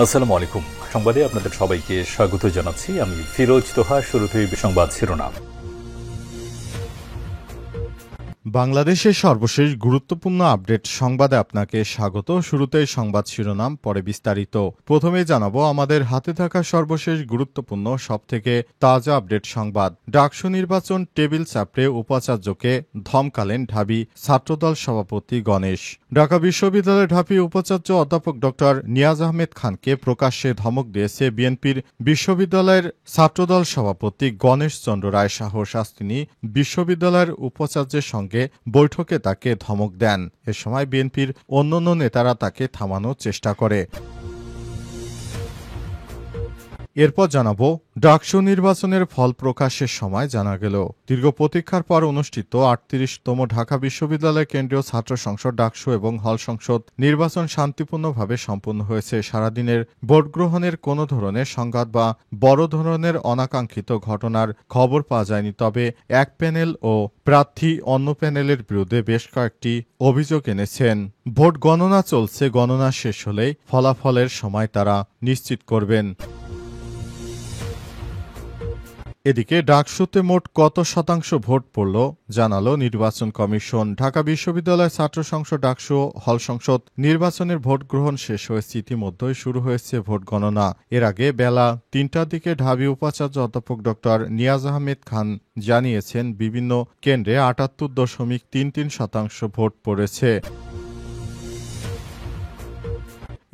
আসসালামু আলাইকুম। সংবাদে আপনাদের সবাইকে স্বাগত জানাচ্ছি। আমি ফিরোজ তোহা। শুরুতেই সংবাদ শিরোনাম। বাংলাদেশের সর্বশেষ গুরুত্বপূর্ণ আপডেট সংবাদে আপনাকে স্বাগত। শুরুতেই সংবাদ শিরোনাম, পরে বিস্তারিত। প্রথমে জানাবো আমাদের হাতে থাকা সর্বশেষ গুরুত্বপূর্ণ সবথেকে তাজা আপডেট সংবাদ। ডাকসু নির্বাচন টেবিল চাপড়ে উপাচার্যকে ধমকালেন ঢাবি ছাত্রদল সভাপতি গণেশ। ঢাকা বিশ্ববিদ্যালয়ের ঢাবি উপাচার্য অধ্যাপক ড নিয়াজ আহমেদ খানকে প্রকাশ্যে ধমক দিয়েছে বিএনপির বিশ্ববিদ্যালয়ের ছাত্রদল সভাপতি গণেশ চন্দ্র রায় সাহস। আজ তিনি বিশ্ববিদ্যালয়ের উপাচার্যের সঙ্গে বৈঠকে তাকে ধমক দেন। এ সময় বিএনপির অন্যান্য নেতারা তাকে থামানোর চেষ্টা করে। এরপর জানাবো ডাকসু নির্বাচনের ফল প্রকাশের সময় জানা গেল দীর্ঘ প্রতীক্ষার পর অনুষ্ঠিত ৩৮তম ঢাকা বিশ্ববিদ্যালয় কেন্দ্রীয় ছাত্র সংসদ ডাকসু এবং হল সংসদ নির্বাচন শান্তিপূর্ণভাবে সম্পন্ন হয়েছে। সারাদিনের ভোট গ্রহণের কোনো ধরনের সংঘাত বা বড় ধরনের অনাকাঙ্ক্ষিত ঘটনার খবর পাওয়া যায়নি। তবে এক প্যানেল ও প্রার্থী অন্য প্যানেলের বিরুদ্ধে বেশ কয়েকটি অভিযোগ এনেছেন। ভোট গণনা চলছে, গণনা শেষ হলেই ফলাফলের সময় তারা নিশ্চিত করবেন। এদিকে ডাকসুতে মোট কত শতাংশ ভোট পড়ল জানালো নির্বাচন কমিশন। ঢাকা বিশ্ববিদ্যালয় ছাত্র সংসদ ডাকসু হল সংসদ নির্বাচনের ভোট গ্রহণ শেষ হয়েছে। ইতিমধ্যেই শুরু হয়েছে ভোট গণনা। এর আগে বেলা ৩টার দিকে ঢাবি উপাচার্য অধ্যাপক ড নিয়াজ আহমেদ খান জানিয়েছেন বিভিন্ন কেন্দ্রে ৭৮.৩৩% ভোট পড়েছে।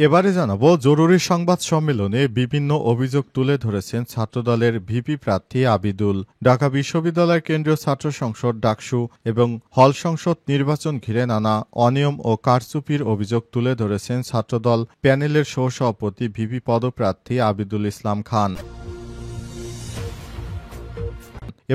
এবারে জানাবো জরুরি সংবাদ সম্মেলনে বিভিন্ন অভিযোগ তুলে ধরেছেন ছাত্রদলের ভিপি প্রার্থী আবিদুল। ঢাকা বিশ্ববিদ্যালয় কেন্দ্রীয় ছাত্র সংসদ ডাকসু এবং হল সংসদ নির্বাচন ঘিরে নানা অনিয়ম ও কারচুপির অভিযোগ তুলে ধরেছেন ছাত্রদল প্যানেলের সহসভাপতি ভিপি পদপ্রার্থী আবিদুল ইসলাম খান।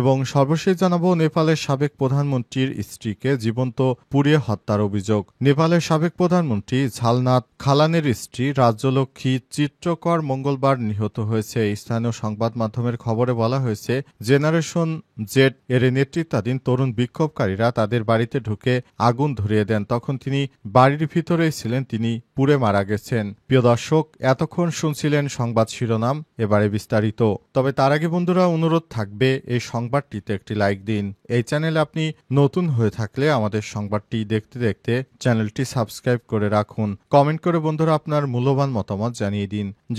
এবং সর্বশেষ জানাবো নেপালের সাবেক প্রধানমন্ত্রীর স্ত্রীকে জীবন্ত পুড়িয়ে হত্যার অভিযোগ। নেপালের সাবেক প্রধানমন্ত্রী ঝালনাথ খালানের স্ত্রী রাজ্যলক্ষ্মী চিত্রকর মঙ্গলবার নিহত হয়েছে। স্থানীয় সংবাদ মাধ্যমের খবরে বলা হয়েছে, জেনারেশন জেড এর নেতৃত্বাধীন তরুণ বিক্ষোভকারীরা তাদের বাড়িতে ঢুকে আগুন ধরিয়ে দেন। তখন তিনি বাড়ির ভিতরেই ছিলেন, তিনি পুড়ে মারা গেছেন। প্রিয় দর্শক, এতক্ষণ শুনছিলেন সংবাদ শিরোনাম, এবারে বিস্তারিত। তবে তার আগে বন্ধুরা অনুরোধ থাকবে এই সংবাদটিতে একটি লাইক দিন। এই চ্যানেলে আপনি নতুন হয়ে থাকলে আমাদের সংবাদটি দেখতে দেখতে চ্যানেলটি সাবস্ক্রাইব করে রাখুন। কমেন্ট করে বন্ধুরা আপনার মূল্যবান মতামত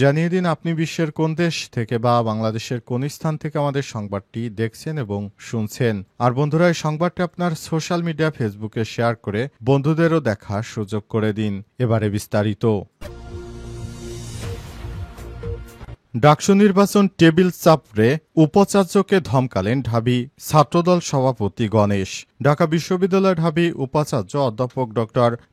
জানিয়ে দিন আপনি বিশ্বের কোন দেশ থেকে বা বাংলাদেশের কোন স্থান থেকে আমাদের সংবাদটি দেখছেন এবং শুনছেন। আর বন্ধুরা এই সংবাদটি আপনার সোশ্যাল মিডিয়া ফেসবুকে শেয়ার করে বন্ধুদেরও দেখার সুযোগ করে দিন। এবারে বিস্তারিত। ডাকসু নির্বাচন টেবিল চাপড়ে উপাচার্যকে ধমকালেন ঢাবি ছাত্রদল সভাপতি গণেশ। ঢাকা বিশ্ববিদ্যালয়ের ঢাবি উপাচার্য অধ্যাপক ড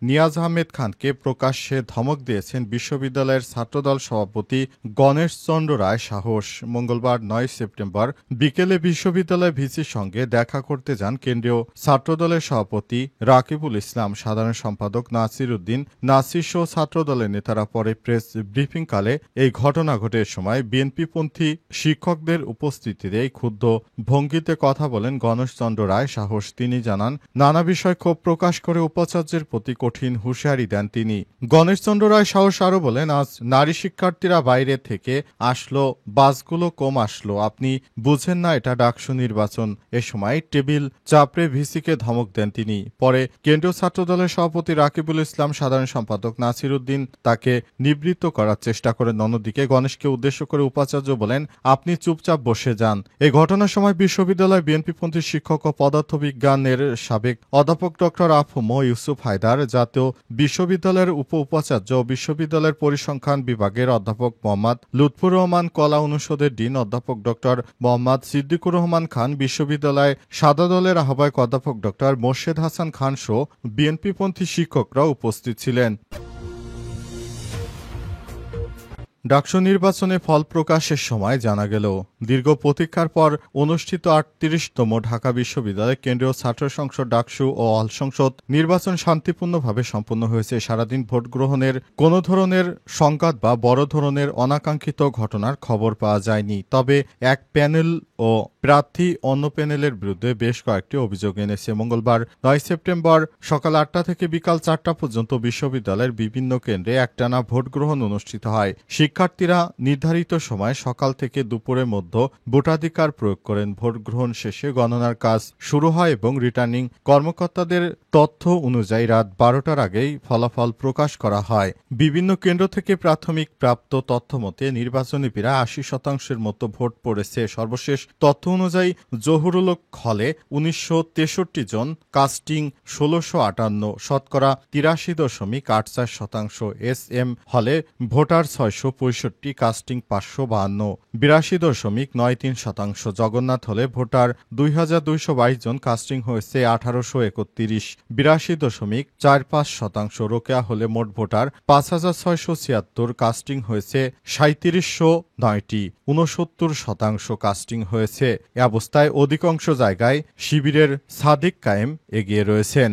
নিয়াজ আহমেদ খানকে প্রকাশ্যে ধমক দিয়েছেন বিশ্ববিদ্যালয়ের ছাত্রদল সভাপতি গণেশ চন্দ্র রায় সাহস। মঙ্গলবার ৯ সেপ্টেম্বর বিকেলে বিশ্ববিদ্যালয় ভিসির সঙ্গে দেখা করতে যান কেন্দ্রীয় ছাত্রদলের সভাপতি রাকিবুল ইসলাম, সাধারণ সম্পাদক নাসির উদ্দিন নাসির সহ ছাত্রদলের নেতারা। পরে প্রেস ব্রিফিংকালে এই ঘটনা ঘটে। সময় বিএনপিপন্থী শিক্ষকদের উপস্থিতিতে ক্ষুব্ধ ভঙ্গিতে কথা বলেন গণেশ চন্দ্র রায় সাহস। তিনি জানান, নানা বিষয় ক্ষোভ প্রকাশ করে উপাচার্যের প্রতি কঠিন হুঁশিয়ারি দেন তিনি। গণেশ চন্দ্র রায় সাহস আরও বলেন, আজ নারী শিক্ষার্থীরা বাইরে থেকে আসলো, বাসগুলো কম আসলো, আপনি বুঝেন না এটা ডাকসু নির্বাচন। এ সময় টেবিল চাপড়ে ভিসিকে ধমক দেন তিনি। পরে কেন্দ্রীয় ছাত্রদলের সভাপতি রাকিবুল ইসলাম, সাধারণ সম্পাদক নাসির উদ্দিন তাকে নিবৃত্ত করার চেষ্টা করেন। অন্যদিকে গণেশকে উদ্দেশ্য করে উপাচার্য বলেন, আপনি চুপচাপ বসে যান। এই ঘটনার সময় বিশ্ববিদ্যালয় বিএনপিপন্থী শিক্ষক ও পদার্থবিজ্ঞানের সাবেক অধ্যাপক ড আফম ইউসুফ হায়দার, জাতীয় বিশ্ববিদ্যালয়ের উপাচার্য ও বিশ্ববিদ্যালয়ের পরিসংখ্যান বিভাগের অধ্যাপক মোহাম্মদ লুৎফুর রহমান, কলা অনুষদের ডিন অধ্যাপক ড মোহাম্মদ সিদ্দিকুর রহমান খান, বিশ্ববিদ্যালয় সাদা দলের আহ্বায়ক অধ্যাপক ড মোর্শেদ হাসান খান সহ বিএনপিপন্থী শিক্ষকরা উপস্থিত ছিলেন। ডাকসু নির্বাচনে ফল প্রকাশের সময় জানা গেল, দীর্ঘ প্রতীক্ষার পর অনুষ্ঠিত ৩৮তম ঢাকা বিশ্ববিদ্যালয় কেন্দ্রীয় ছাত্র সংসদ ডাকসু ও হল সংসদ নির্বাচন শান্তিপূর্ণভাবে সম্পন্ন হয়েছে। সারাদিন ভোট গ্রহণের কোনো ধরনের সংঘাত বা বড় ধরনের অনাকাঙ্ক্ষিত ঘটনার খবর পাওয়া যায়নি। তবে এক প্যানেল ও প্রার্থী অন্য প্যানেলের বিরুদ্ধে বেশ কয়েকটি অভিযোগ এনেছে। মঙ্গলবার ৯ সেপ্টেম্বর সকাল ৮টা থেকে বিকাল ৪টা পর্যন্ত বিশ্ববিদ্যালয়ের বিভিন্ন কেন্দ্রে একটানা ভোট গ্রহণ অনুষ্ঠিত হয়। শিক্ষার্থীরা নির্ধারিত সময় সকাল থেকে দুপুরের মধ্যে ভোটাধিকার প্রয়োগ করেন। ভোট গ্রহণ শেষে গণনার কাজ শুরু হয় এবং রিটার্নিং কর্মকর্তাদের তথ্য অনুযায়ী রাত ১২টার আগেই ফলাফল প্রকাশ করা হয়। বিভিন্ন কেন্দ্র থেকে প্রাথমিক প্রাপ্ত তথ্য মতে নির্বাচনে প্রায় ৮০% মতো ভোট পড়েছে। সর্বশেষ তথ্য অনুযায়ী জহুরুল হলে ১৯৬৩ জন, কাস্টিং ১৬৫৮, শতকরা ৮৩.৮৪%, SM হলে ভোটার ৬৬৫, কাস্টিং ৫৫২, ৮২.৯৩%, জগন্নাথ হলে ভোটার ২২২২ জন, কাস্টিং হয়েছে ১৮৩১, ৮২.৪৫%, রোকেয়া হলে মোট ভোটার ৫৬৭৬, কাস্টিং হয়েছে ৩৭০৯টি, ৬৯% কাস্টিং হয়েছে। এ অবস্থায় অধিকাংশ জায়গায় শিবিরের সাদিক কায়েম এগিয়ে রয়েছেন।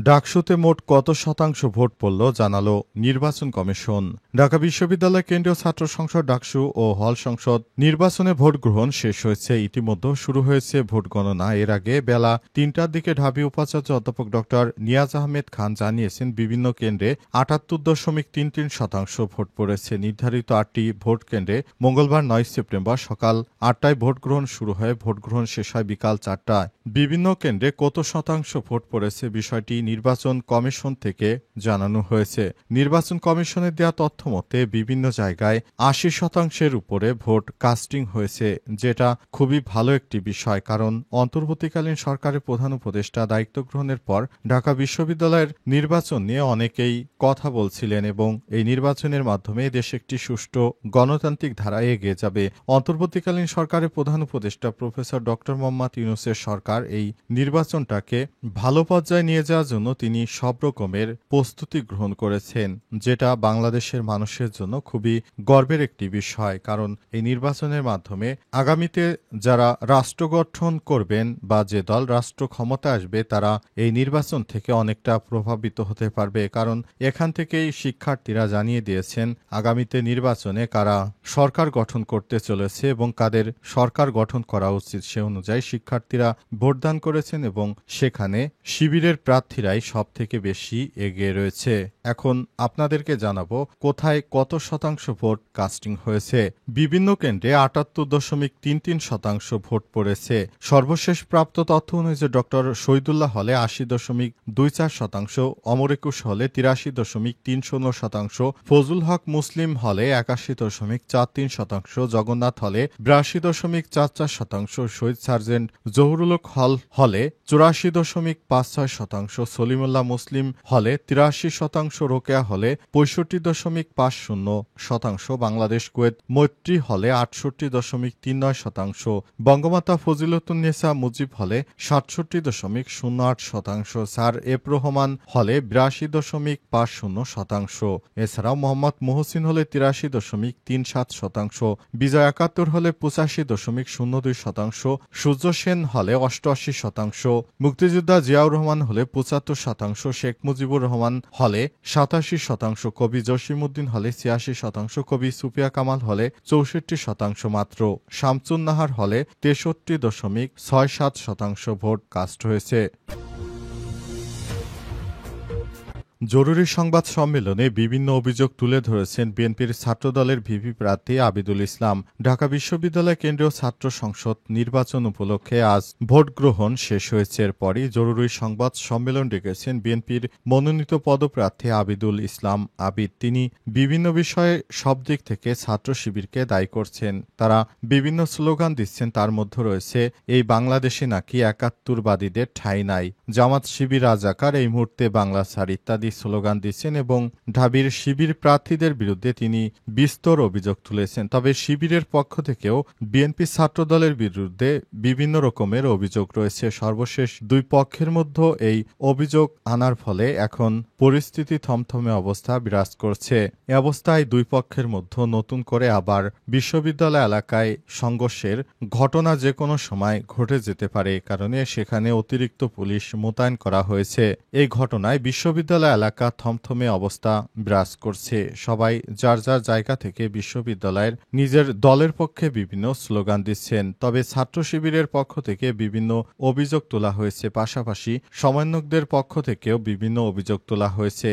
ডাকসুতে মোট কত শতাংশ ভোট পড়ল জানালো নির্বাচন কমিশন। ঢাকা বিশ্ববিদ্যালয় কেন্দ্রীয় ছাত্র সংসদ ডাকসু ও হল সংসদ নির্বাচনে ভোট গ্রহণ শেষ হয়েছে। ইতিমধ্যে শুরু হয়েছে ভোট গণনা। এর আগে বেলা ৩টার দিকে ঢাবি উপাচার্য অধ্যাপক ডক্টর নিয়াজ আহমেদ খান জানিয়েছেন, বিভিন্ন কেন্দ্রে ৭৮.৩৩% ভোট পড়েছে। নির্ধারিত ৮টি ভোট কেন্দ্রে মঙ্গলবার ৯ সেপ্টেম্বর সকাল ৮টায় ভোট গ্রহণ শুরু হয়। ভোট গ্রহণ শেষ হয় বিকাল ৪টায়। বিভিন্ন কেন্দ্রে কত শতাংশ ভোট পড়েছে বিষয়টি নির্বাচন কমিশন থেকে জানানো হয়েছে। নির্বাচন কমিশনের দেওয়া তথ্য মতে বিভিন্ন জায়গায় ৮০% উপরে ভোট কাস্টিং হয়েছে, যেটা খুবই ভালো একটি বিষয়। কারণ অন্তর্বর্তীকালীন সরকারের প্রধান উপদেষ্টা দায়িত্ব গ্রহণের পর ঢাকা বিশ্ববিদ্যালয়ের নির্বাচন নিয়ে অনেকেই কথা বলছিলেন এবং এই নির্বাচনের মাধ্যমে দেশ একটি সুষ্ঠু গণতান্ত্রিক ধারায় এগিয়ে যাবে। অন্তর্বর্তীকালীন সরকারের প্রধান উপদেষ্টা প্রফেসর ডক্টর মোহাম্মদ ইউনূসের সরকার এই নির্বাচনটাকে ভালো পর্যায়ে নিয়ে যাওয়ার জন্য তিনি সব রকমের প্রস্তুতি গ্রহণ করেছেন, যেটা বাংলাদেশের মানুষের জন্য খুবই গর্বের একটি বিষয়। কারণ এই নির্বাচনের মাধ্যমে আগামীতে যারা রাষ্ট্র গঠন করবেন বা যে দল রাষ্ট্র ক্ষমতা আসবে তারা এই নির্বাচন থেকে অনেকটা প্রভাবিত হতে পারবে। কারণ এখান থেকেই শিক্ষার্থীরা জানিয়ে দিয়েছেন আগামীতে নির্বাচনে কারা সরকার গঠন করতে চলেছে এবং কাদের সরকার গঠন করা উচিত সে অনুযায়ী শিক্ষার্থীরা ভোটদান করেছেন এবং সেখানে শিবিরের প্রার্থীরাই সব থেকে বেশি এগিয়ে রয়েছে। এখন আপনাদেরকে জানাবো কোথায় কত শতাংশ ভোট কাস্টিং হয়েছে। বিভিন্ন কেন্দ্রে ৭৮.৩৩% ভোট পড়েছে। সর্বশেষ প্রাপ্ত তথ্য অনুযায়ী ডক্টর শহীদুল্লাহ হলে ৮০.২৪%, অমর একুশ হলে ৮৩.৩০%, ফজলুল হক মুসলিম হলে ৮১.৪৩%, জগন্নাথ হলে ৮২.৪৪%, শহীদ সার্জেন্ট জহুরুল হলে ৮৪.৫৬%, সলিমুল্লাহ মুসলিম হলে ৮৩%, রোকেয়া হলে ৬৫.৫০%, বাংলাদেশ কুয়েত মৈত্রী হলে ৬৮.৩৯%, বঙ্গমাতা ফজিলতুন্নেসা মুজিব হলে ৬৭.০৮%, স্যার এফ রহমান হলে ৮২.৫০%, এছাড়াও মোহাম্মদ মহসিন হলে ৮৩.৩৭%, বিজয় ৭১ হলে ৮৫.০২%, সূর্য সেন হলে ৮৮%, মুক্তিযোদ্ধা জিয়াউর রহমান হলে ৭৫%, শেখ মুজিবুর রহমান হলে ৮৭%, কবি জসিমউদ্দিন হলে ৮৬%, কবি সুফিয়া কামাল হলে ৬৪% মাত্র, শামসুন নাহার হলে ৬৩.৬৭% ভোট কাস্ট হয়েছে। জরুরি সংবাদ সম্মেলনে বিভিন্ন অভিযোগ তুলে ধরেছেন বিএনপির ছাত্রদলের ভিপি প্রার্থী আবিদুল ইসলাম। ঢাকা বিশ্ববিদ্যালয় কেন্দ্রীয় ছাত্র সংসদ নির্বাচন উপলক্ষে আজ ভোট গ্রহণ শেষ হয়েছে। এরপরই জরুরি সংবাদ সম্মেলন ডেকেছেন বিএনপির মনোনীত পদপ্রার্থী আবিদুল ইসলাম আবিদ। তিনি বিভিন্ন বিষয়ে সব দিক থেকে ছাত্র শিবিরকে দায়ী করছেন। তারা বিভিন্ন স্লোগান দিচ্ছেন, তার মধ্যে রয়েছে এই বাংলাদেশে নাকি একাত্তরবাদীদের ঠাঁই নাই, জামাত শিবির রাজাকার, এই মুহূর্তে বাংলা ছাড় ইত্যাদি স্লোগান দিচ্ছেন এবং ঢাবির শিবির প্রার্থীদের বিরুদ্ধে তিনি বিস্তর অভিযোগ তুলেছেন। তবে শিবিরের পক্ষ থেকেও বিএনপি ছাত্রদলের বিরুদ্ধে বিভিন্ন রকমের অভিযোগ রয়েছে। সর্বশেষ দুই পক্ষের মধ্যে এই অভিযোগ আনার ফলে এখন পরিস্থিতি থমথমে অবস্থা বিরাজ করছে। এ অবস্থায় দুই পক্ষের মধ্যে নতুন করে আবার বিশ্ববিদ্যালয় এলাকায় সংঘর্ষের ঘটনা যে কোনো সময় ঘটে যেতে পারে, কারণে সেখানে অতিরিক্ত পুলিশ মোতায়েন করা হয়েছে। এই ঘটনায় বিশ্ববিদ্যালয় এলাকা থমথমে অবস্থা বিরাজ করছে। সবাই যার যার জায়গা থেকে বিশ্ববিদ্যালয়ের নিজের দলের পক্ষে বিভিন্ন স্লোগান দিচ্ছেন। তবে ছাত্র শিবিরের পক্ষ থেকে বিভিন্ন অভিযোগ তোলা হয়েছে, পাশাপাশি সমন্বয়কদের পক্ষ থেকেও বিভিন্ন অভিযোগ তোলা হয়েছে।